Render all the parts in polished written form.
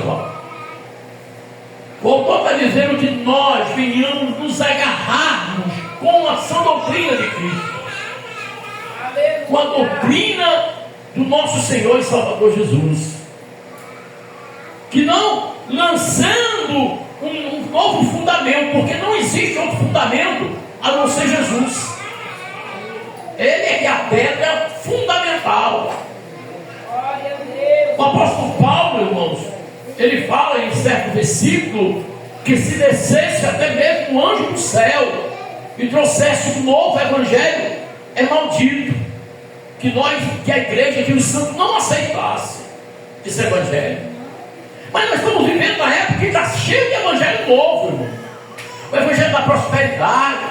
só. Voltou para dizer que nós venhamos nos agarrarmos com a sã doutrina de Cristo, com a doutrina do nosso Senhor e Salvador Jesus, que não lançando um novo fundamento, porque não existe outro fundamento a não ser Jesus. Ele é que é a pedra fundamental. O apóstolo Paulo, irmãos, ele fala em certo versículo que se descesse até mesmo um anjo do céu e trouxesse um novo evangelho, é maldito. Que a igreja, que os santos não aceitassem esse evangelho. Mas nós estamos vivendo na época que está cheio de evangelho novo, irmão. O evangelho da prosperidade,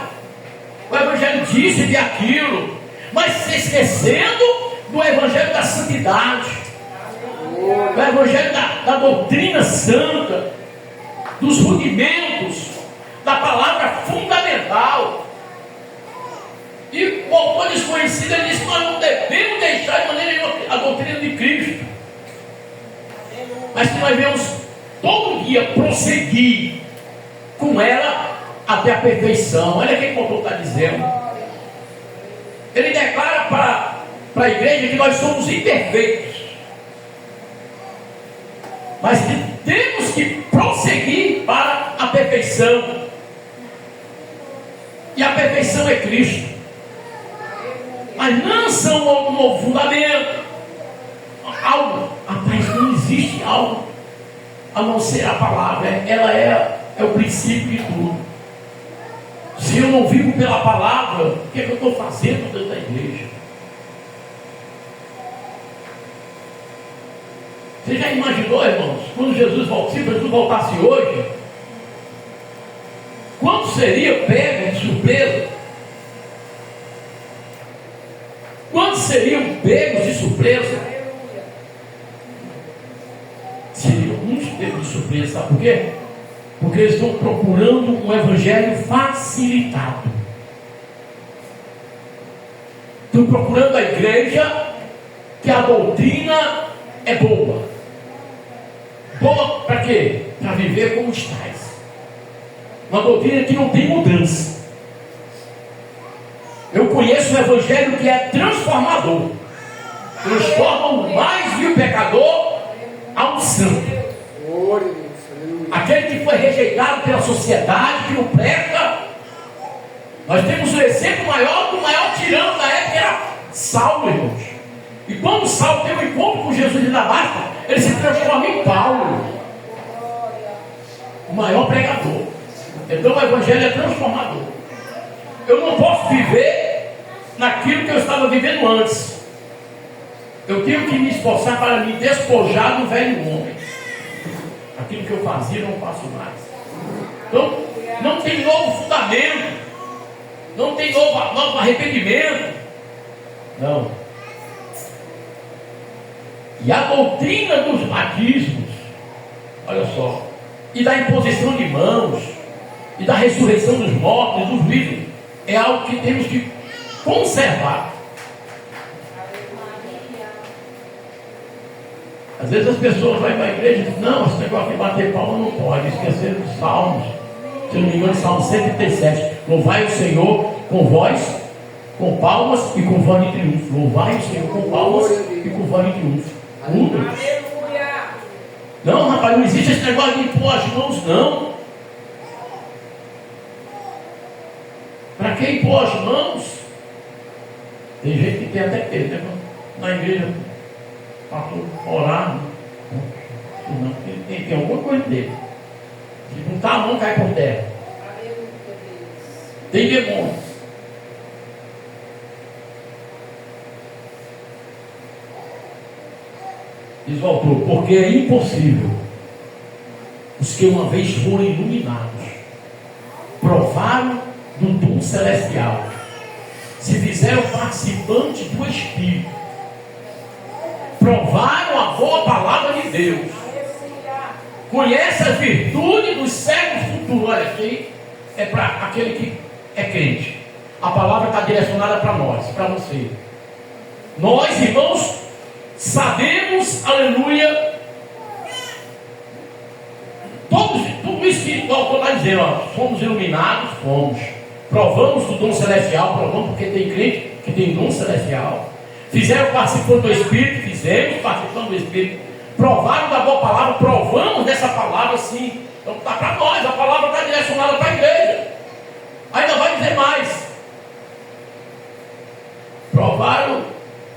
o evangelho disso e de aquilo, mas se esquecendo do evangelho da santidade, o evangelho da doutrina santa, dos rudimentos, da palavra fundamental. E o autor desconhecido, ele disse que nós não devemos deixar de maneira nenhuma a doutrina de Cristo, mas que nós devemos todo dia prosseguir com ela até a perfeição. Olha o que o autor está dizendo. Ele declara para a igreja que nós somos imperfeitos, mas que temos que prosseguir para a perfeição. E a perfeição é Cristo. Mas não são um novo fundamento. Algo, rapaz, não existe algo a não ser a palavra. Ela é o princípio de tudo. Se eu não vivo pela palavra, o que é que eu estou fazendo dentro da igreja? Você já imaginou, irmãos, quando Jesus voltasse hoje, quanto seria pego de surpresa? Quantos seriam pegos de surpresa? Seriam muitos pegos de surpresa, sabe por quê? Porque eles estão procurando um evangelho facilitado. Estão procurando a igreja que a doutrina é boa. Boa para quê? Para viver como estás. Uma doutrina que não tem mudança. Eu conheço um evangelho que é transformador. Transforma o mais vil pecador a um santo. Aquele que foi rejeitado pela sociedade, que não presta. Nós temos o exemplo maior do maior tirano da época, era Saulo, irmãos. E quando Saulo teve um encontro com Jesus de Damasco, ele se transforma em Paulo, o maior pregador. Então o evangelho é transformador. Eu não posso viver naquilo que eu estava vivendo antes. Eu tenho que me esforçar para me despojar do velho homem. Aquilo que eu fazia, eu não faço mais. Então, não tem novo fundamento, não tem novo arrependimento. Não. E a doutrina dos batismos, olha só, e da imposição de mãos, e da ressurreição dos mortos, dos vivos, é algo que temos que conservar. Às vezes as pessoas vão para a igreja e dizem, não, esse negócio de bater palma não pode, esquecer dos salmos. Se não me engano, Salmo 137. Louvai o Senhor com voz, com palmas e com voz de triunfo. Louvai o Senhor com palmas e com voz de triunfo. Não, rapaz, não existe esse negócio de impor as mãos, não. Para quem impor as mãos? Tem gente que tem até que ter, né? Na igreja, pastor, orar, não, tem alguma coisa dele. Se juntar a mão, cai por terra. Tem demônio. Diz o autor, porque é impossível os que uma vez foram iluminados provaram do dom celestial, se fizeram participantes do Espírito, provaram a boa palavra de Deus, conhece as virtudes dos séculos futuros. Olha, aqui é para aquele que é crente. A palavra está direcionada para nós, para você. Nós, irmãos, sabemos, aleluia, Tudo isso que o autor está dizendo, ó, fomos iluminados, fomos. Provamos do dom celestial, provamos porque tem crente que tem dom celestial. Fizeram participando do Espírito, fizemos participando do Espírito. Provaram da boa palavra, provamos dessa palavra sim. Então está para nós, a palavra está direcionada para a igreja. Ainda vai dizer mais. Provaram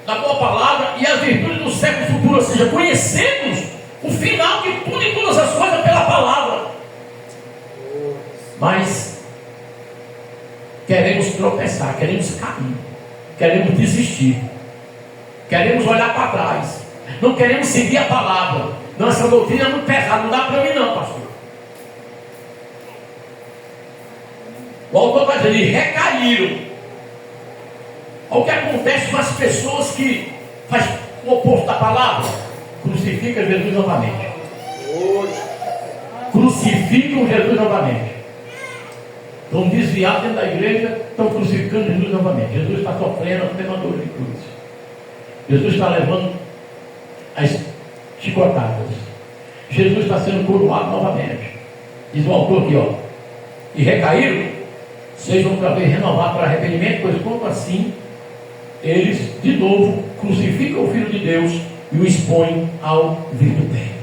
da boa palavra e as virtudes do século futuro, ou seja, conhecemos o final de tudo e todas as coisas pela palavra. Mas queremos tropeçar, queremos cair, queremos desistir, queremos olhar para trás, não queremos seguir a palavra. Não, essa doutrina é muito pesada, não dá para mim não, pastor. O autor está dizendo, eles recaíram. Olha o que acontece com as pessoas que fazem o oposto da palavra. Crucificam Jesus novamente. Crucificam Jesus novamente. Estão desviados dentro da igreja, estão crucificando Jesus novamente. Jesus está sofrendo a queimadura de cruz. Jesus está levando as chicotadas. Jesus está sendo coroado novamente. Diz o autor aqui, ó. E recaíram, sejam outra vez renovados para arrependimento, pois quanto assim, eles de novo crucificam o Filho de Deus e o expõem ao vitupério.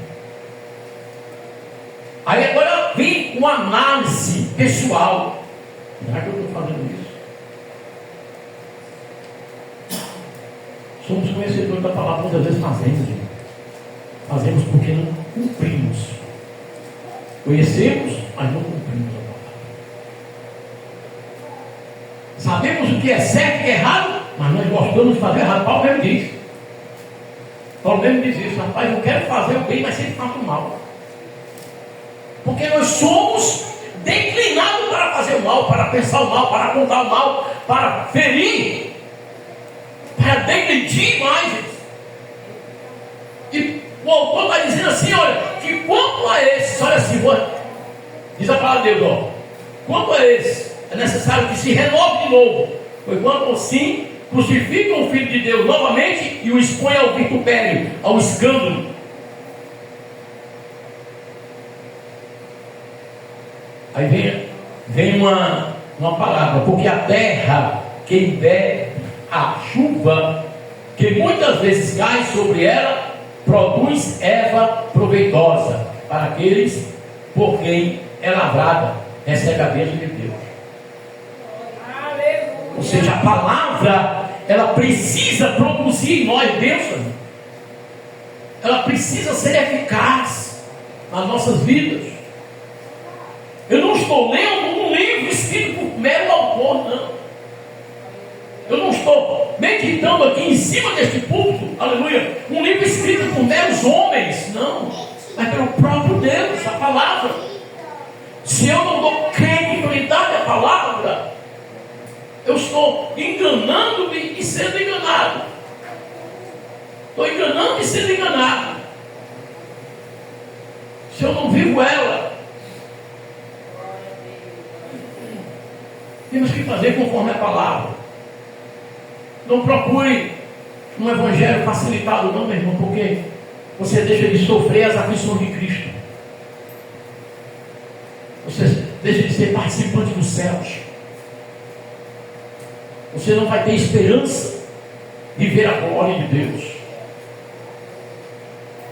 Aí agora vem uma análise pessoal. Será que eu estou fazendo isso? Somos conhecedores da palavra, muitas vezes fazemos. Fazemos porque não cumprimos. Conhecemos, mas não cumprimos a palavra. Sabemos o que é certo e o que é errado, mas nós gostamos de fazer errado. Paulo mesmo diz. Paulo mesmo diz isso. Rapaz, eu quero fazer o bem, mas sempre faço o mal. Porque nós somos declinados para fazer o mal, para pensar o mal, para apontar o mal, para ferir, para degredir mais. E o autor está dizendo assim, olha, que quanto a esses, olha assim, diz a palavra de Deus, ó, quanto a esses, é necessário que se renove de novo, pois quanto assim, crucificam o Filho de Deus novamente e o expõem ao vitupério, ao escândalo. Aí vem uma palavra, porque a terra, quem der a chuva, que muitas vezes cai sobre ela, produz erva proveitosa para aqueles por quem é lavrada, recebe a bênção de Deus. Aleluia. Ou seja, a palavra, ela precisa produzir em nós bênção. Ela precisa ser eficaz nas nossas vidas. Eu não estou lendo um livro escrito por mero autor, não. Eu não estou meditando aqui em cima deste púlpito, aleluia, um livro escrito por meros homens, não, mas pelo próprio Deus, a palavra. Se eu não dou credibilidade à palavra, eu estou enganando-me e sendo enganado. Estou enganando e sendo enganado. Se eu não vivo ela, temos que fazer conforme a palavra. Não procure um evangelho facilitado não, meu irmão, porque você deixa de sofrer as aflições de Cristo. Você deixa de ser participante dos céus. Você não vai ter esperança de ver a glória de Deus,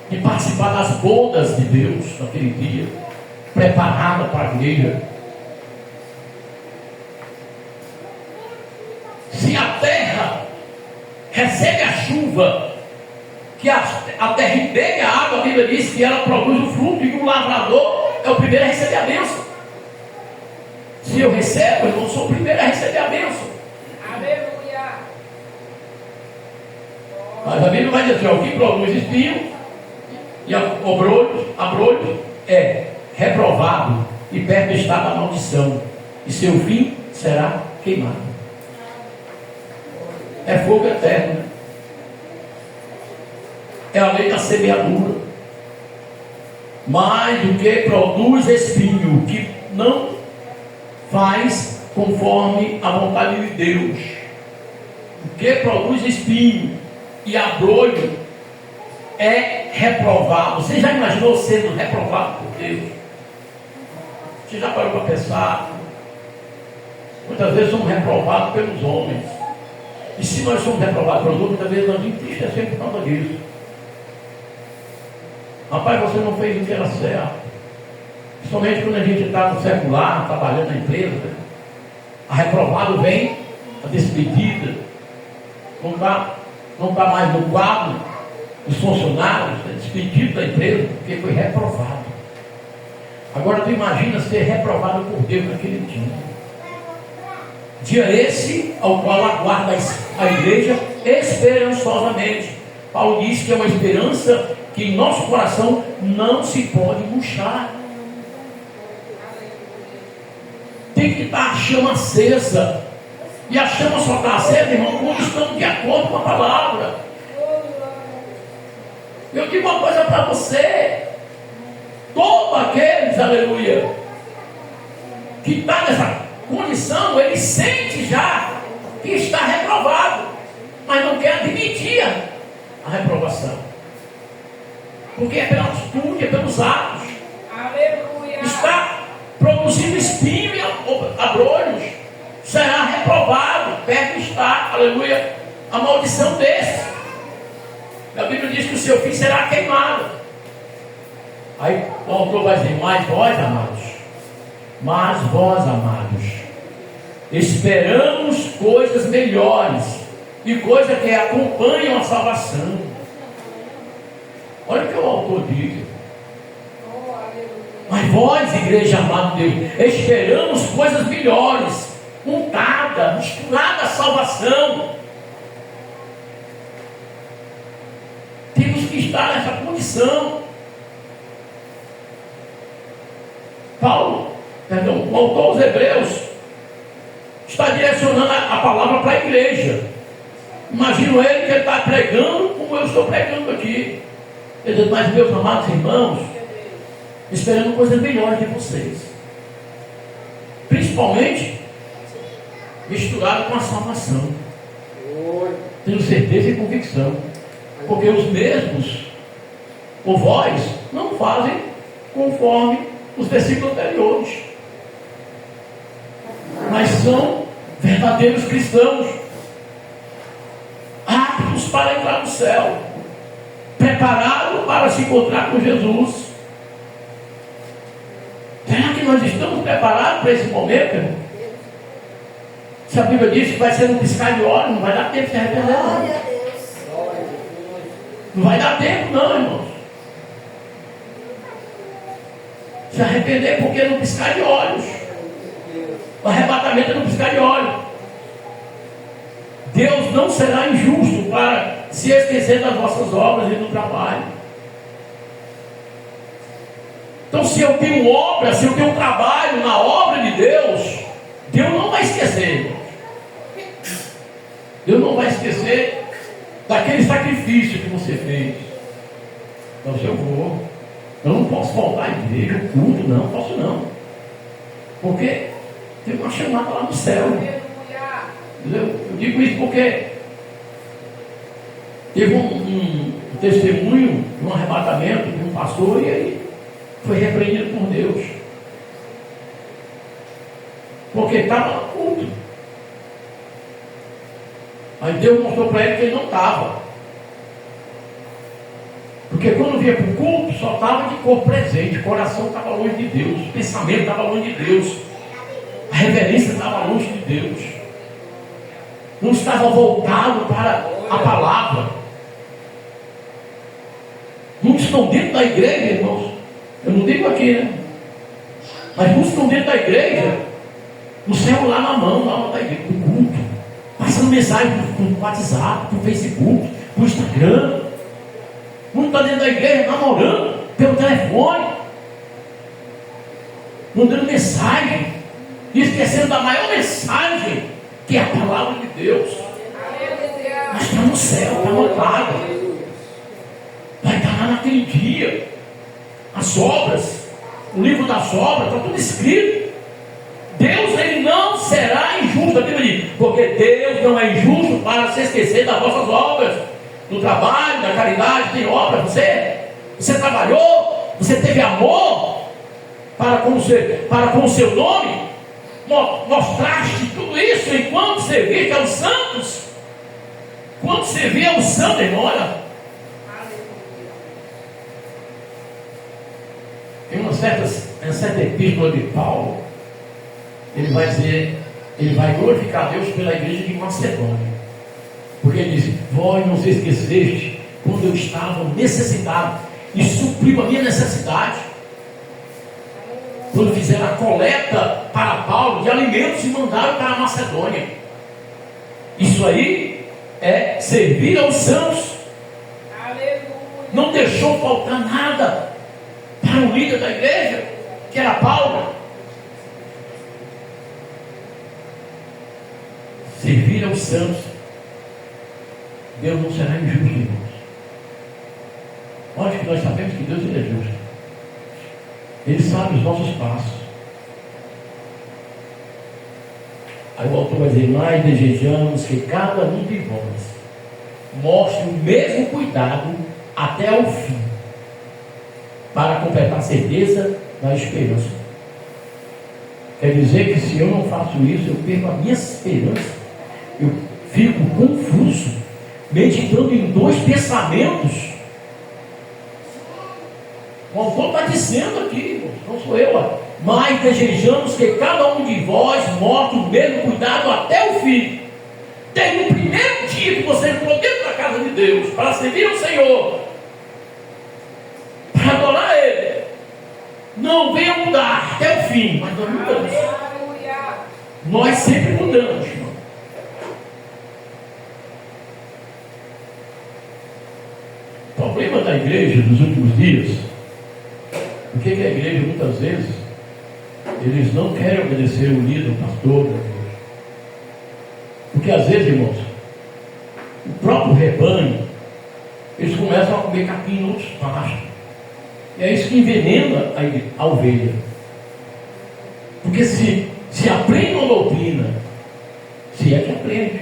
de participar das bodas de Deus naquele dia, preparada para a igreja. Se a terra recebe a chuva, que a terra pega a água, a Bíblia diz que ela produz o fruto, e o lavrador é o primeiro a receber a bênção. Se eu recebo, eu não sou o primeiro a receber a bênção. Aleluia. Mas a Bíblia vai dizer, o que produz espinho e abrolhos é reprovado, e perto está da maldição, e seu fim será queimado. É fogo eterno, né? É a lei da semeadura. Mais do que produz espinho, que não faz conforme a vontade de Deus. O que produz espinho e abrolho é reprovado. Você já imaginou sendo reprovado por Deus? Você já parou para pensar? Muitas vezes somos reprovados pelos homens. E se nós somos reprovados pelos homens, muitas vezes nós entristecemos por causa disso. Rapaz, você não fez o que era certo. Principalmente quando a gente está no secular, trabalhando na empresa, a reprovado vem, a despedida, não está mais no quadro dos funcionários, é despedido da empresa, porque foi reprovado. Agora tu imagina ser reprovado por Deus naquele dia. Dia esse ao qual aguarda a igreja esperançosamente. Paulo diz que é uma esperança que em nosso coração não se pode murchar. Tem que estar a chama acesa. E a chama só está acesa, irmão, quando estamos de acordo com a palavra. Eu digo uma coisa para você. Todos aqueles, aleluia, que está nessa condição, ele sente já que está reprovado, mas não quer admitir a reprovação. Porque é pela atitude, é pelos atos. Aleluia. Está produzindo espinho e abrolhos. Será reprovado. Perto está, aleluia, a maldição desse. A Bíblia diz que o seu filho será queimado. Aí o autor vai dizer: mas vós, amados, esperamos coisas melhores e coisas que acompanham a salvação. Olha o que o autor diz. Mas vós, igreja amada de Deus, esperamos coisas melhores, untada, misturada à salvação. Temos que estar nessa condição. O autor aos Hebreus está direcionando a palavra para a igreja. Imagino ele que ele está pregando como eu estou pregando aqui. Ele diz: mas meus amados irmãos, esperando coisas melhores de vocês, principalmente misturado com a salvação. Tenho certeza e convicção, porque os mesmos, ou vós, não fazem conforme os versículos anteriores, mas são verdadeiros cristãos, aptos para entrar no céu, preparados para se encontrar com Jesus. Será que nós estamos preparados para esse momento, irmão? Se a Bíblia diz que vai ser um piscar de olhos, não vai dar tempo de se arrepender, não. Não vai dar tempo, não, irmãos. Se arrepender porque é no piscar de olhos. O arrebatamento é no piscar de olhos. Deus não será injusto para se esquecer das vossas obras e do trabalho. Então, se eu tenho obra, se eu tenho trabalho na obra de Deus, Deus não vai esquecer. Deus não vai esquecer daquele sacrifício que você fez. Então, se eu vou, eu não posso faltar à igreja, o culto, não posso não. Porque tem uma chamada lá no céu. Eu digo isso porque teve um testemunho de um arrebatamento de um pastor e aí foi repreendido por Deus. Porque estava no culto. Aí Deus mostrou para ele que ele não estava. Porque quando vinha para o culto, só estava de corpo presente, o coração estava longe de Deus, o pensamento estava longe de Deus, a reverência estava longe de Deus, não estava voltado para a palavra. Muitos estão dentro da igreja, irmãos. Eu não digo aqui, né? Mas muitos estão dentro da igreja, no celular na mão, na hora da igreja, no culto, passando mensagem no WhatsApp, no Facebook, no Instagram. Muitos estão dentro da igreja namorando pelo telefone, mandando mensagem, e esquecendo da maior mensagem, que é a palavra de Deus. Mas está no céu, está anotado. Vai estar lá naquele dia. As obras, o livro das obras, está tudo escrito. Deus, ele não será injusto, porque Deus não é injusto para se esquecer das vossas obras, do trabalho, da caridade. Tem obra, você trabalhou, você teve amor para com o seu nome, mostraste tudo isso enquanto serviste aos santos. Quando servia aos santos, irmão, olha, tem uma certa epístola de Paulo, ele vai dizer, ele vai glorificar Deus pela igreja de Macedônia, porque ele diz: vós não se esqueceste quando eu estava necessitado e supriu a minha necessidade, quando fizeram a coleta para Paulo de alimentos e mandaram para a Macedônia. Isso aí é servir aos santos. Não deixou faltar nada para o líder da igreja, que era Paulo. Servir aos santos. Deus não será injusto, irmãos. Lógico que nós sabemos que Deus ele é justo. Ele sabe os nossos passos. Aí o autor vai dizer: nós desejamos que cada um de vós mostre o mesmo cuidado até o fim, para completar a certeza da esperança. Quer dizer que se eu não faço isso, eu perco a minha esperança. Eu fico confuso, meditando em dois pensamentos. O autor está dizendo aqui, não sou eu, ó. Mas desejamos que cada um de vós mostre o mesmo cuidado até o fim. Desde o primeiro dia que você entrou dentro da casa de Deus, para servir ao Senhor, para adorar Ele, não venha mudar até o fim, mas nós mudamos. Nós sempre mudamos, irmão. O problema da igreja nos últimos dias, o que a igreja muitas vezes, eles não querem obedecer o líder, o pastor da igreja. Porque às vezes, irmãos, o próprio rebanho, eles começam a comer capim em outros pastos. E é isso que envenena a ovelha. Porque se aprende uma doutrina, se é que aprende.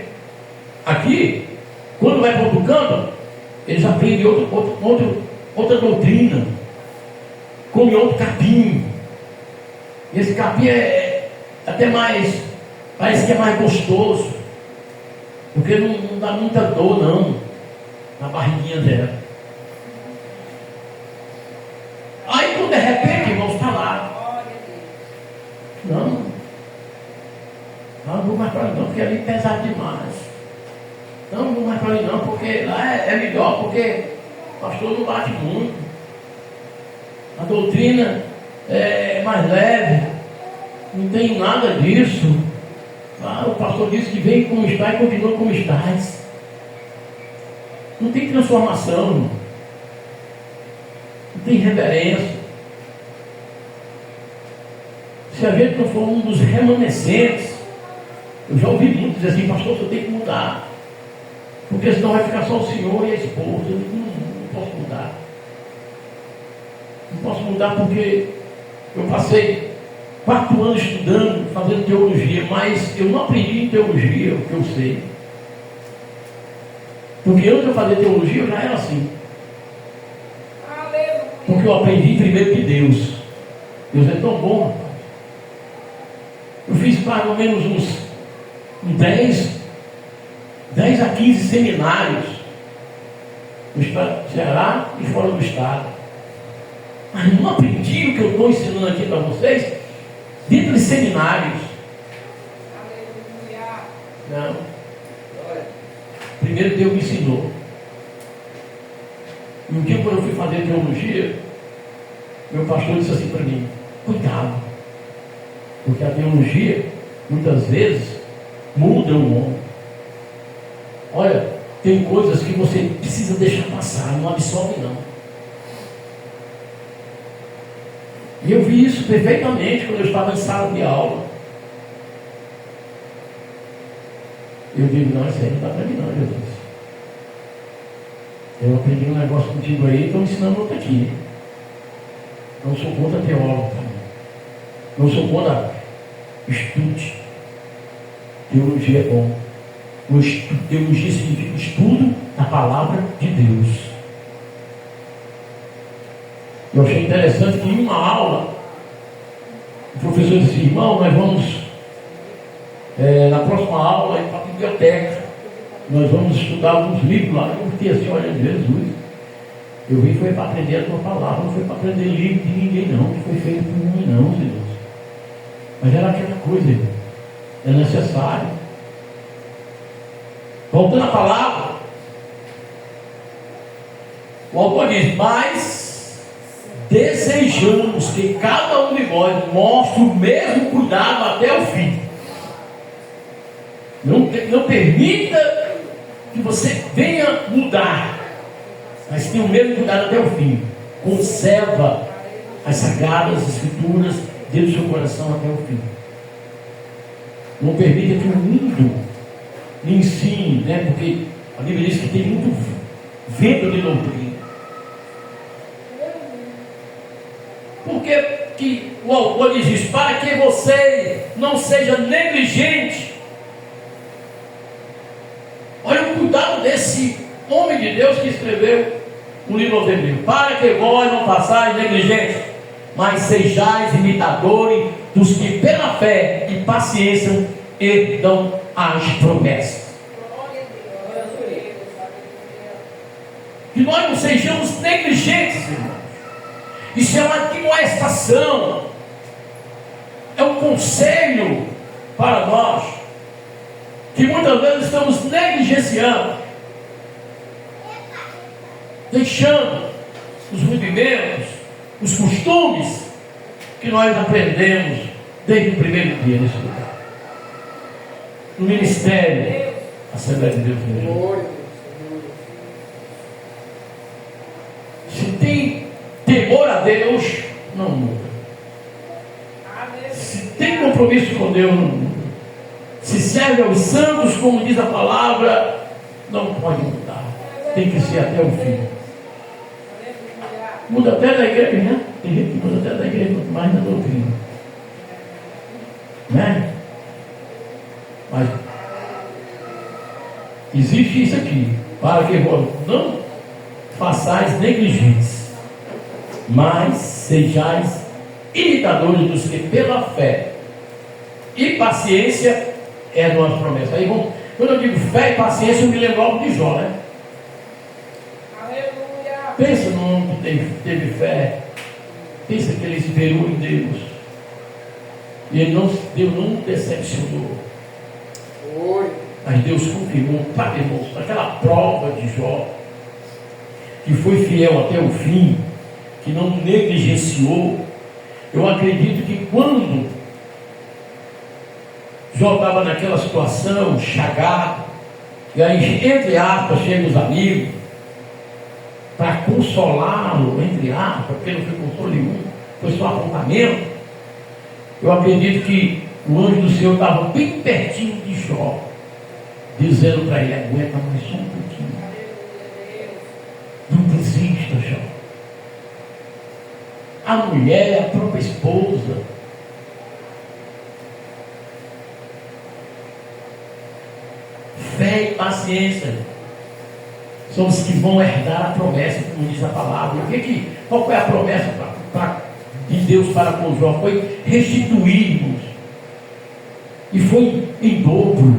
Aqui, quando vai para outro canto, eles aprendem outra doutrina, come outro capim. E esse capim é até mais, parece que é mais gostoso, porque não dá muita dor não, na barriguinha dela. Aí quando de repente, irmãos, está lá. Não vou mais para ali não, porque ali é pesado demais. Não vou mais para ali não, porque lá é melhor, porque o pastor não bate muito. A doutrina é mais leve, não tem nada disso. O pastor disse que vem como está e continua como estás. Não tem transformação, não tem reverência. Se a gente não for um dos remanescentes, eu já ouvi muito dizer assim: pastor, você tem que mudar, porque senão vai ficar só o senhor e a esposa. Eu não posso mudar. Não posso mudar porque eu passei 4 anos estudando, fazendo teologia, mas eu não aprendi em teologia o que eu sei. Porque antes de eu fazer teologia, eu já era assim. Porque eu aprendi primeiro de Deus. Deus é tão bom, rapaz. Eu fiz mais ou menos uns 10 a 15 seminários no estado do Ceará e fora do estado. Mas não aprendi o que eu estou ensinando aqui para vocês dentro de seminários. Não. Primeiro Deus me ensinou. E um dia, quando eu fui fazer teologia, meu pastor disse assim para mim: cuidado, porque a teologia muitas vezes muda o homem. Olha, tem coisas que você precisa deixar passar, não absorve não. E eu vi isso perfeitamente quando eu estava em sala de aula. Eu digo: não, isso aí não dá para mim não, Jesus. Eu aprendi um negócio contigo aí, estou ensinando outro aqui. Não sou contra teólogo também. Não sou contra estude. Teologia é bom. Teologia significa estudo da palavra de Deus. Eu achei interessante que em uma aula O professor disse: irmão, nós vamos na próxima aula ir para a biblioteca, nós vamos estudar alguns livros lá. Eu fiquei assim: olha, Jesus, eu vim foi para aprender a tua palavra, não foi para aprender livro de ninguém não, que foi feito por mim não, Senhor. Mas era aquela coisa, irmão, é necessário. Voltando à palavra, o autor diz: mas desejamos que cada um de nós mostre o mesmo cuidado até o fim. Não permita que você venha mudar, mas tenha o mesmo cuidado até o fim. Conserva as sagradas escrituras dentro do seu coração até o fim. Não permita que o mundo lhe ensine, né? Porque a Bíblia diz que tem muito vento de doutrina. Por que o autor diz isso? Para que você não seja negligente. Olha o cuidado desse homem de Deus que escreveu o livro aos Hebreus. Para que vós não façais negligentes, mas sejais imitadores dos que pela fé e paciência herdam as promessas. Que nós não sejamos negligentes, irmãos. Isso é uma admoestação, é um conselho para nós, que muitas vezes estamos negligenciando, deixando os rudimentos, os costumes que nós aprendemos desde o primeiro dia nesse lugar. No ministério, a Assembleia de Deus. Se tem temor a Deus, não muda. Se tem compromisso com Deus, não muda. Se serve aos santos, como diz a palavra, não pode mudar. Tem que ser até o fim. Muda até da igreja, né? Tem gente que muda até da igreja, muito mais na doutrina. Né? Mas existe isso aqui. Para que não façais negligentes, mas sejais imitadores dos que pela fé e paciência herdam as promessas. Aí, quando eu digo fé e paciência, eu me lembro logo de Jó, né? Aleluia. Pensa num homem que teve fé. Pensa que ele esperou em Deus. E Deus não decepcionou. Mas Deus confirmou, para irmãos, aquela prova de Jó, que foi fiel até o fim, que não negligenciou. Eu acredito que quando Jó estava naquela situação, chagado, e aí, entre aspas, chegam os amigos, para consolá-lo, entre aspas, porque não foi consolo nenhum, foi só apontamento. Eu acredito que o anjo do Senhor estava bem pertinho de Jó, dizendo para ele: aguenta mais só um pouquinho. Não desista, Jó. A mulher, a própria esposa, fé e paciência são os que vão herdar a promessa, como diz a palavra. Qual foi a promessa de Deus para com Jó? Foi restituirmos, e foi em dobro.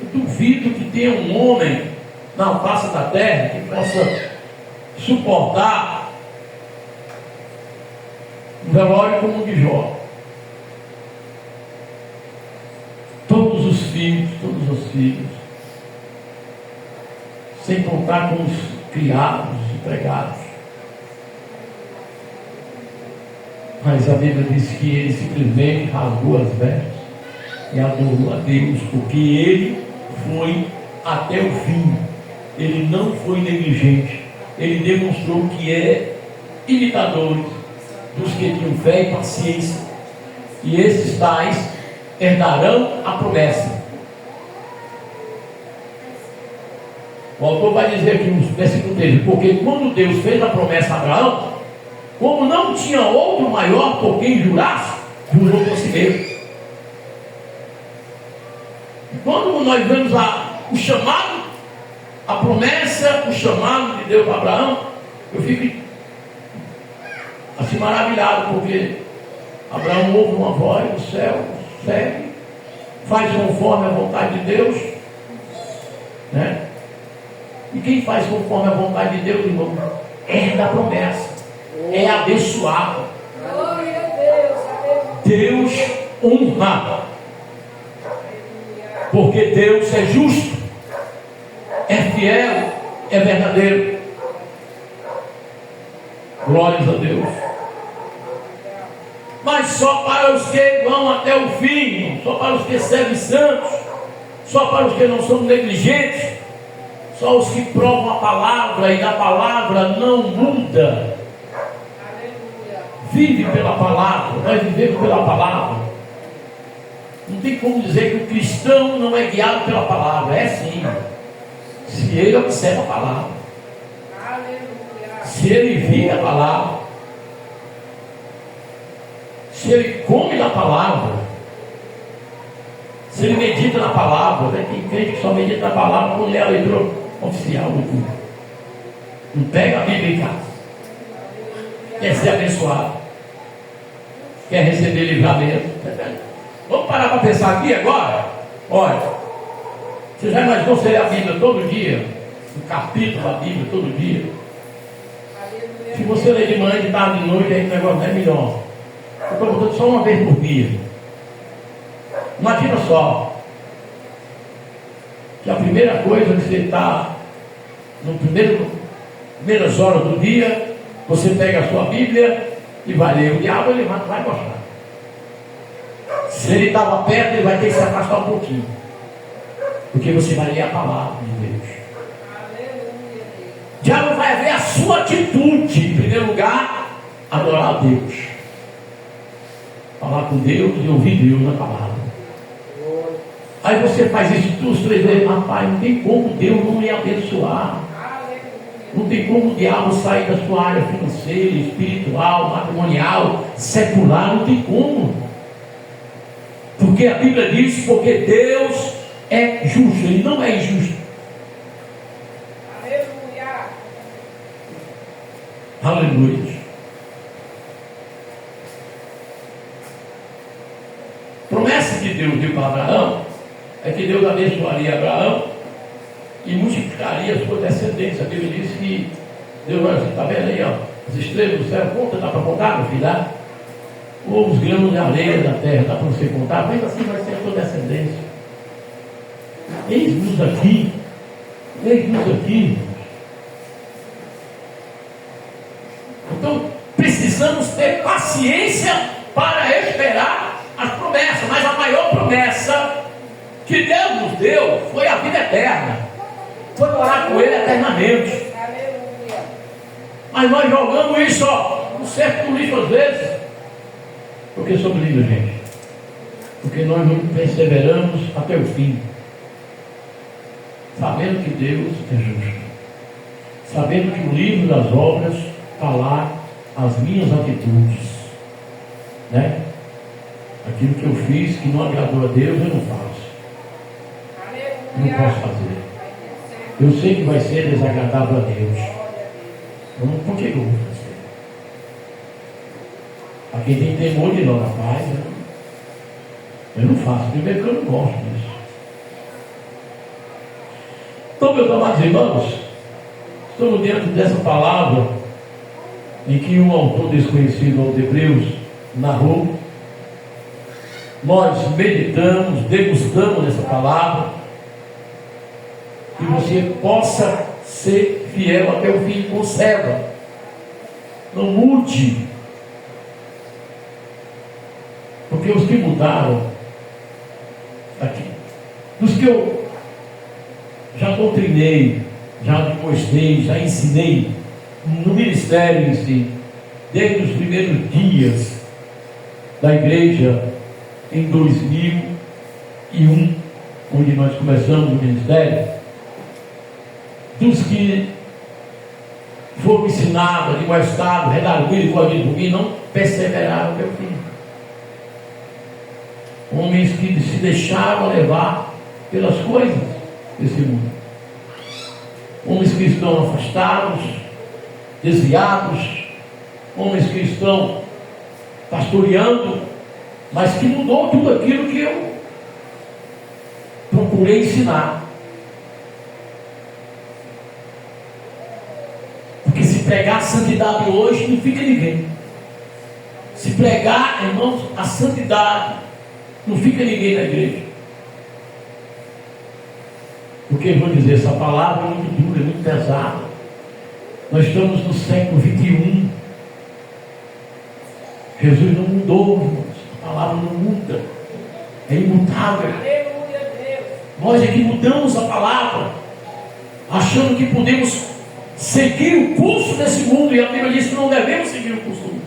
Eu duvido que tenha um homem na face da terra que possa suportar um velório como o de Jó. Todos os filhos, sem contar com os criados, empregados. Mas a Bíblia diz que ele simplesmente rasgou as vestes e adorou a Deus, porque ele foi até o fim. Ele não foi negligente. Ele demonstrou que é imitador dos que tinham fé e paciência, e esses tais herdarão a promessa. O autor vai dizer aqui no versículo 13: porque quando Deus fez a promessa a Abraão, como não tinha outro maior por quem jurasse, jurou por si mesmo. E quando nós vemos o chamado, a promessa, o chamado de Deus para Abraão, eu fico assim maravilhado, porque Abraão ouve uma voz do céu, segue, faz conforme a vontade de Deus, né? E quem faz conforme a vontade de Deus, irmão, herda a promessa, é abençoado. Deus honra, porque Deus é justo, é fiel, é verdadeiro. Glórias a Deus. Mas só para os que vão até o fim, só para os que servem santos, só para os que não são negligentes, só os que provam a palavra e a palavra não muda. Vive pela palavra, nós vivemos pela palavra. Não tem como dizer que o cristão não é guiado pela palavra. É sim, se ele observa a palavra, se ele vive a palavra, se ele come da palavra, se ele medita na palavra, né? Tem crente que só medita na palavra quando lê a leitura oficial do culto. Não pega a Bíblia em casa. Quer ser abençoado, quer receber livramento. Vamos parar para pensar aqui agora? Olha, você já imaginou você ler a Bíblia todo dia? Um capítulo da Bíblia todo dia? Se você ler de manhã, de tarde, de noite, aí o negócio não é melhor. Eu estou botando só uma vez por dia. Imagina só que a primeira coisa que você está no primeiras horas do dia, você pega a sua Bíblia e vai ler. O diabo ele vai gostar. Se ele estava perto, ele vai ter que se afastar um pouquinho, porque você vai ler a palavra de Deus. O diabo vai ver a sua atitude. Em primeiro lugar, adorar a Deus, falar com Deus e ouvir Deus na palavra. Aí você faz isso 2, 3 vezes, rapaz, não tem como Deus não me abençoar. Não tem como o diabo sair da sua área financeira, espiritual, matrimonial, secular, não tem como. Porque a Bíblia diz, porque Deus é justo, Ele não é injusto. Aleluia. Aleluia. Promessa que Deus deu para Abraão é que Deus abençoaria Abraão e multiplicaria a sua descendência. A Bíblia diz que Deus vai, está vendo aí, ó, as estrelas do céu, conta, dá para contar, meu filho, dá? Ou os grãos de areia da terra, dá para você contar? Mas assim vai ser a tua descendência. Eis-nos aqui, irmãos. Então precisamos ter paciência para esperar as promessas, mas a maior promessa que Deus nos deu foi a vida eterna, foi morar com Ele eternamente. Mas nós jogamos isso no cerco do lixo às vezes, porque somos livres, gente, porque nós não perseveramos até o fim, sabendo que Deus é justo, sabendo que o livro das obras está lá, as minhas atitudes, né? Aquilo que eu fiz que não agradou a Deus, eu não faço. Não posso fazer. Eu sei que vai ser desagradável a Deus. Então, por que eu vou fazer? A quem tem temor de não, rapaz, eu não faço. Primeiro que eu não gosto disso. Então, meus amados irmãos, estamos dentro dessa palavra em que um autor desconhecido aos Hebreus narrou. Nós meditamos, degustamos essa palavra, que você possa ser fiel até o fim. Conserva, não mude, porque os que mudaram aqui, dos que eu já doutrinei, já demonstrei, já ensinei no ministério em si, desde os primeiros dias da igreja em 2001, onde nós começamos o ministério, dos que foram ensinados, admoestados, redarguidos com a vida por mim, não perseveraram até o fim. Homens que se deixaram levar pelas coisas desse mundo. Homens que estão afastados, desviados, homens que estão pastoreando, mas que mudou tudo aquilo que eu procurei ensinar. Porque se pregar a santidade hoje, não fica ninguém. Se pregar, irmãos, a santidade, não fica ninguém na igreja. Porque, vou dizer, essa palavra é muito dura, é muito pesada. Nós estamos no século 21. Jesus não mudou, irmãos. A palavra não muda. É imutável. Nós é que mudamos a palavra, achando que podemos seguir o curso desse mundo. E a Bíblia diz que não devemos seguir o curso do mundo.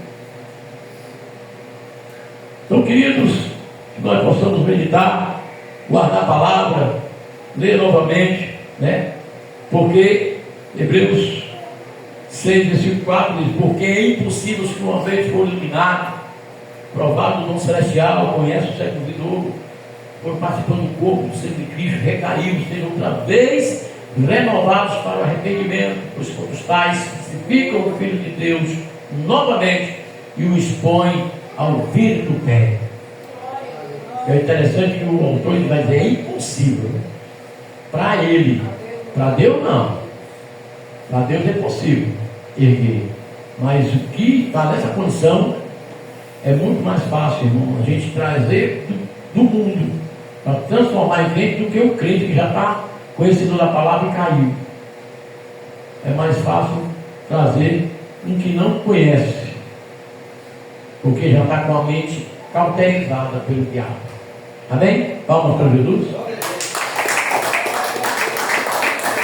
Então, queridos, que nós possamos meditar, guardar a palavra, ler novamente, né? Porque Hebreus 6, versículo 4 diz: porque é impossível que uma vez for iluminado, provado o dom celestial, conhece o século vindouro, for participando do corpo do sangue de Cristo, recaiu, sejam outra vez renovados para o arrependimento, pois os tais crucificam o Filho de Deus novamente e o expõem ao vitupério. É interessante que o autor vai dizer: é impossível. Para ele, para Deus não. Para Deus é possível erguer. Mas o que está nessa condição é muito mais fácil, irmão, a gente trazer do mundo para transformar em crente do que o crente que já está conhecedor da palavra e caiu. É mais fácil trazer um que não conhece, porque já está com a mente cauterizada pelo diabo. Amém? Palmas para Jesus.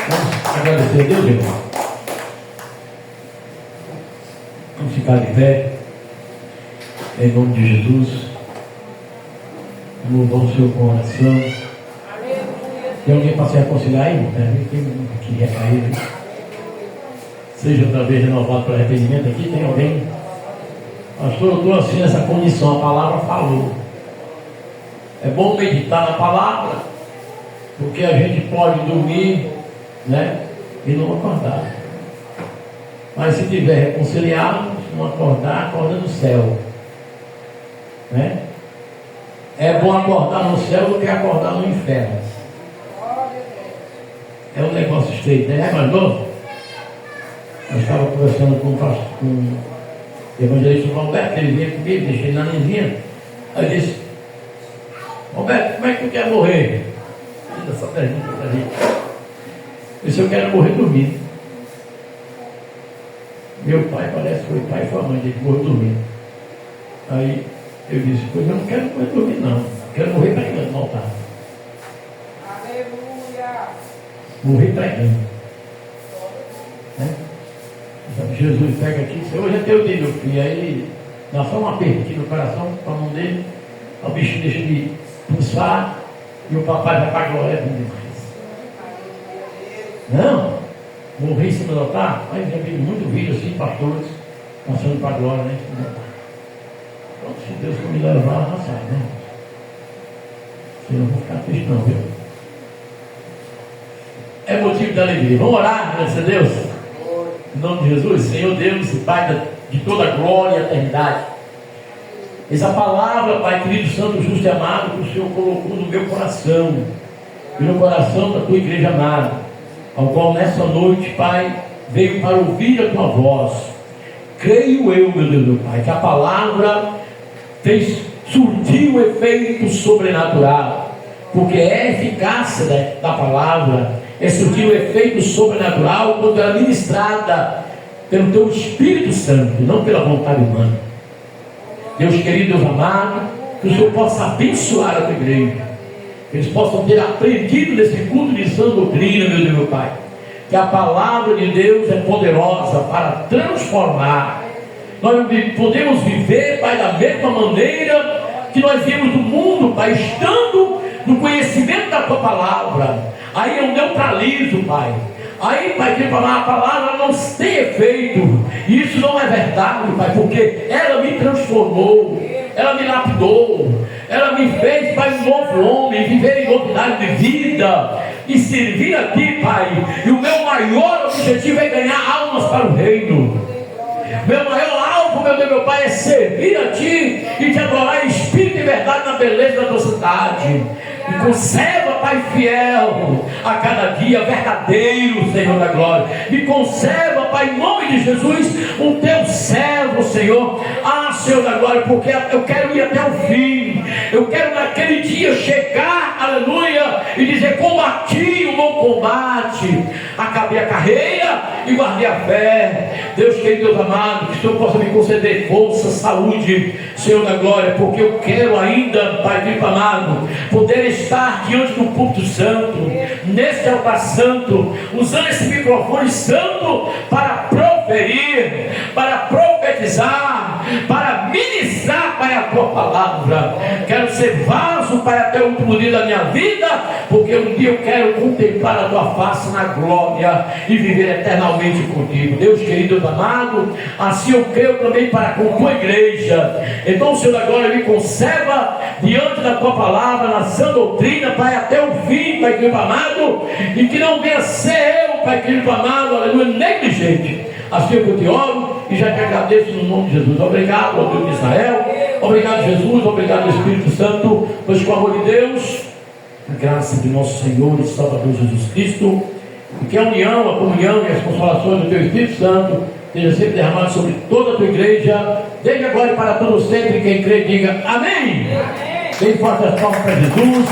Vamos agradecer a Deus, irmão. Vamos ficar de pé, em nome de Jesus. Louvar o seu coração. Tem alguém para se reconciliar aí, irmão? Quem queria cair? Seja outra vez renovado para arrependimento aqui. Tem alguém? Pastor, eu estou assim nessa condição. A palavra falou. É bom meditar na palavra, porque a gente pode dormir, né, e não acordar. Mas se tiver reconciliado, se não acordar, acorda no céu, né? É bom acordar no céu do que acordar no inferno. É um negócio estreito, né? É mais novo? Eu estava conversando com o evangelista Roberto, ele veio comigo, deixei ele na linha. Aí eu disse: Roberto, como é que tu quer morrer? Fiz essa pergunta para ele. Eu disse: eu quero morrer dormindo. Meu pai parece que foi pai e foi a mãe dele que morreu dormindo. Aí eu disse: pois eu não quero morrer dormindo, não. Eu quero morrer pregando no altar. Aleluia! Morrer pregando. Né? Jesus pega aqui, hoje é teu dia, meu filho. Aí ele dá só um aperto aqui no coração, com a mão dele. O bicho deixa de pulsar e o papai vai para a glória demais. Não, morrer em cima do altar. Mas já vi muito vídeo assim, pastores passando para a glória, né? Pronto, se Deus for me levar, já sabe, né? Eu não vou ficar triste, não, viu? É motivo de alegria. Vamos orar, graças a Deus. Em nome de Jesus, Senhor Deus e Pai de toda a glória e eternidade. Essa palavra, Pai querido, santo, justo e amado, que o Senhor colocou no meu coração e no coração da tua igreja amada, ao qual nessa noite, Pai, veio para ouvir a tua voz. Creio eu, meu Deus, meu Pai, que a palavra surtiu um efeito sobrenatural, porque é a eficácia da palavra, é surtir um efeito sobrenatural quando ela é ministrada pelo teu Espírito Santo, não pela vontade humana. Deus querido, Deus amado, que o Senhor possa abençoar a tua igreja, que eles possam ter aprendido nesse culto de sã doutrina, meu Deus, meu Pai, que a palavra de Deus é poderosa para transformar. Nós podemos viver, Pai, da mesma maneira que nós viemos do mundo, Pai, estando no conhecimento da tua palavra. Aí eu neutralizo, Pai. Aí, Pai, que a palavra não tem efeito. E isso não é verdade, Pai, porque ela me transformou, ela me lapidou, ela me fez, Pai, um novo homem, viver em novidade de vida e servir a Ti, Pai. E o meu maior objetivo é ganhar almas para o reino. Meu maior alvo alvo, meu Deus, meu Pai, é servir a Ti e Te adorar em espírito e verdade na beleza da Tua cidade. E conserva, Pai fiel, a cada dia verdadeiro, Senhor da glória. Me conserva, Pai, em nome de Jesus, o Teu servo, Senhor. Ah, Senhor da glória, porque eu quero ir até o fim. Eu quero naquele dia chegar, aleluia, e dizer: combati o bom combate, acabei a carreira e guardei a fé. Deus querido, Deus amado, que o Senhor possa me conceder força, saúde, Senhor da glória, porque eu quero ainda, Pai querido amado, poder estar diante do púlpito santo, neste altar santo, usando esse microfone santo para proferir, para profetizar, para ministrar, Pai, a Tua palavra. Quero ser vaso, Pai, até o último dia da minha vida, porque um dia eu quero contemplar a Tua face na glória e viver eternamente contigo. Deus querido, Deus amado, assim eu creio também para com a Tua igreja. Então, Senhor da glória, me conserva diante da Tua palavra, na sã doutrina, Pai, até o fim, Pai querido amado, e que não venha ser eu, Pai querido amado, aleluia, negligente. Assim eu te oro e já te agradeço no nome de Jesus. Obrigado, ó Deus de Israel. Obrigado, Jesus. Obrigado, Espírito Santo. Pois com o amor de Deus, a graça de nosso Senhor e Salvador Jesus Cristo, e que a união, a comunhão e as consolações do Teu Espírito Santo seja sempre derramado sobre toda a Tua igreja, desde agora e para todos sempre. Quem crê, diga amém. Bem forte as palmas para Jesus.